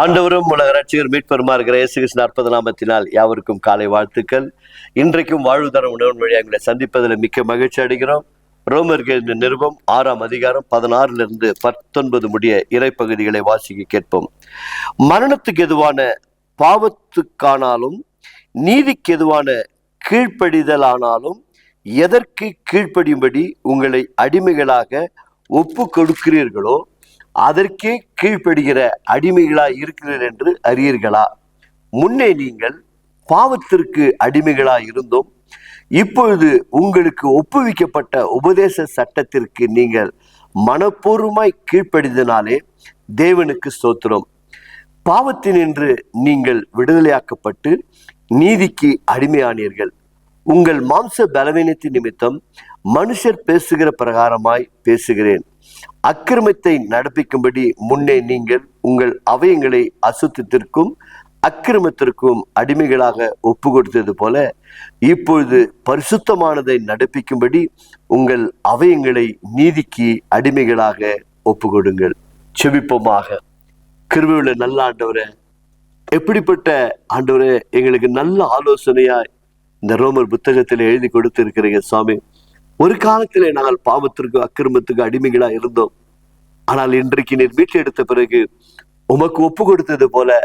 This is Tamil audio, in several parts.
ஆண்டவரும் உலக ரட்சகர் மீட்பெருமா இருக்கிற இயேசு கிறிஸ்து 40 நாமத்தினால் யாவருக்கும் காலை வாழ்த்துக்கள். இன்றைக்கும் வாழ்வு தர உணவு வழியாக எங்களை சந்திப்பதில் மிக்க மகிழ்ச்சி அடைகிறோம். ரோமர்கள் நிருபம் 6ஆம் அதிகாரம் 16 19 முடிய இறைப்பகுதிகளை வாசிக்க கேட்போம். மரணத்துக்கு எதுவான பாவத்துக்கானாலும் நீதிக்கு எதுவான கீழ்ப்படிதலானாலும் எதற்கு கீழ்ப்படியும்படி உங்களை அடிமைகளாக ஒப்பு கொடுக்கிறீர்களோ அதற்கே கீழ்ப்படுகிற அடிமைகளாய் இருக்கிறீர்கள் என்று அறியீர்களா? முன்னே நீங்கள் பாவத்திற்கு அடிமைகளாய் இருந்தோம். இப்பொழுது உங்களுக்கு ஒப்புவிக்கப்பட்ட உபதேச சட்டத்திற்கு நீங்கள் மனப்பூர்வமாய் கீழ்ப்படிதனாலே தேவனுக்கு ஸ்தோத்திரம். பாவத்தினின்று நீங்கள் விடுதலையாக்கப்பட்டு நீதிக்கு அடிமையானீர்கள். உங்கள் மாம்ச பலவீனத்தின் நிமித்தம் மனுஷர் பேசுகிற பிரகாரமாய் பேசுகிறேன். அக்கிரமத்தை நடப்பிக்கும்படி முன்னே நீங்கள் உங்கள் அவயங்களை அசுத்தத்திற்கும் அக்கிரமத்திற்கும் அடிமைகளாக ஒப்பு கொடுத்தது போல இப்பொழுது பரிசுத்தமானதை நடப்பிக்கும்படி உங்கள் அவயங்களை நீதிக்கு அடிமைகளாக ஒப்பு கொடுங்கள். செபிப்போமாக. கிருபையுள்ள நல்ல ஆண்டவரே, எப்படிப்பட்ட ஆண்டவரே, எங்களுக்கு நல்ல ஆலோசனையாய் இந்த ரோமர் புத்தகத்தில் எழுதி கொடுத்து இருக்கிறீங்க சுவாமி. ஒரு காலத்திலே நாங்கள் பாவத்திற்கு அக்கிரமத்துக்கு அடிமைகளா இருந்தோம். ஆனால் இன்றைக்கு நீர் மீட்டு எடுத்த பிறகு உமக்கு ஒப்பு கொடுத்தது போல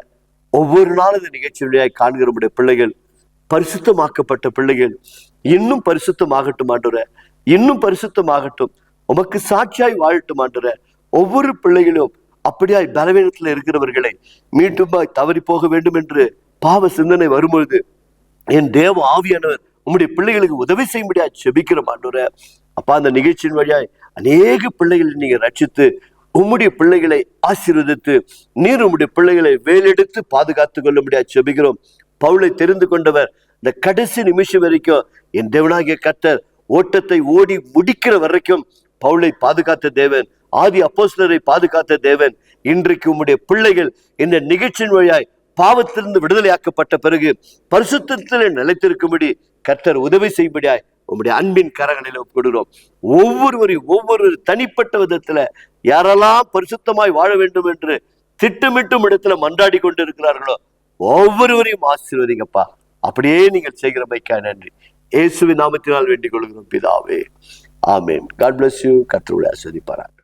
ஒவ்வொரு நாளும் இந்த நிகழ்ச்சி வழியாய் காண்கிற உடைய பிள்ளைகள், பரிசுத்தமாக்கப்பட்ட பிள்ளைகள் இன்னும் பரிசுத்தமாகட்டும் ஆண்டவரே, இன்னும் பரிசுத்தமாகட்டும், உமக்கு சாட்சியாய் வாழட்டும் ஆண்டவரே. ஒவ்வொரு பிள்ளைகளும் அப்படியாய் பலவீனத்தில் இருக்கிறவர்களை மீட்டுமாய் தவறி போக வேண்டும் என்று பாவ சிந்தனை வரும்பொழுது என் தேவ ஆவியானவர் உம்முடைய பிள்ளைகளுக்கு உதவி செய்ய முடியாது செபிக்கிற ஆண்டவரே. அப்பா, அந்த நிகழ்ச்சியின் வழியாய் அநேக பிள்ளைகளை நீங்க ரட்சித்து உம்முடைய பிள்ளைகளை ஆசீர்வதித்து நீர் உம்முடைய பிள்ளைகளை வேலெடுத்து பாதுகாத்து கொள்ள முடியாது செபிக்கிறோம். பவுலை தெரிந்து கொண்டவர் இந்த கடைசி நிமிஷம் வரைக்கும் என் தேவனாகிய கர்த்தர் ஓட்டத்தை ஓடி முடிக்கிற வரைக்கும் பவுலை பாதுகாத்த தேவன், ஆதி அப்போஸ்தலரை பாதுகாத்த தேவன். இன்றைக்கு உம்முடைய பிள்ளைகள் இந்த நிகழ்ச்சியின் வழியாய் பாவத்திலிருந்து விடுதலையாக்கப்பட்ட பிறகு பரிசுத்தத்திலே நிலைத்திருக்கும்படி கர்த்தர் உதவி செய்யும்படியாய் உங்களுடைய அன்பின் கரங்களில் ஒப்புக்கொடுகிறோம். ஒவ்வொரு தனிப்பட்ட விதத்துல யாரெல்லாம் பரிசுத்தமாய் வாழ வேண்டும் என்று திட்டமிட்டும் இடத்துல மன்றாடி கொண்டு இருக்கிறார்களோ ஒவ்வொருவரையும் ஆசீர்வதிங்கப்பா. அப்படியே நீங்கள் செய்கிறமைக்காக நன்றி. இயேசுவின் நாமத்தினால் வேண்டிக் கொள்கிறோம் பிதாவே, ஆமேன். God bless you. கர்த்தர் உங்களை ஆசீர்வதிப்பாராக.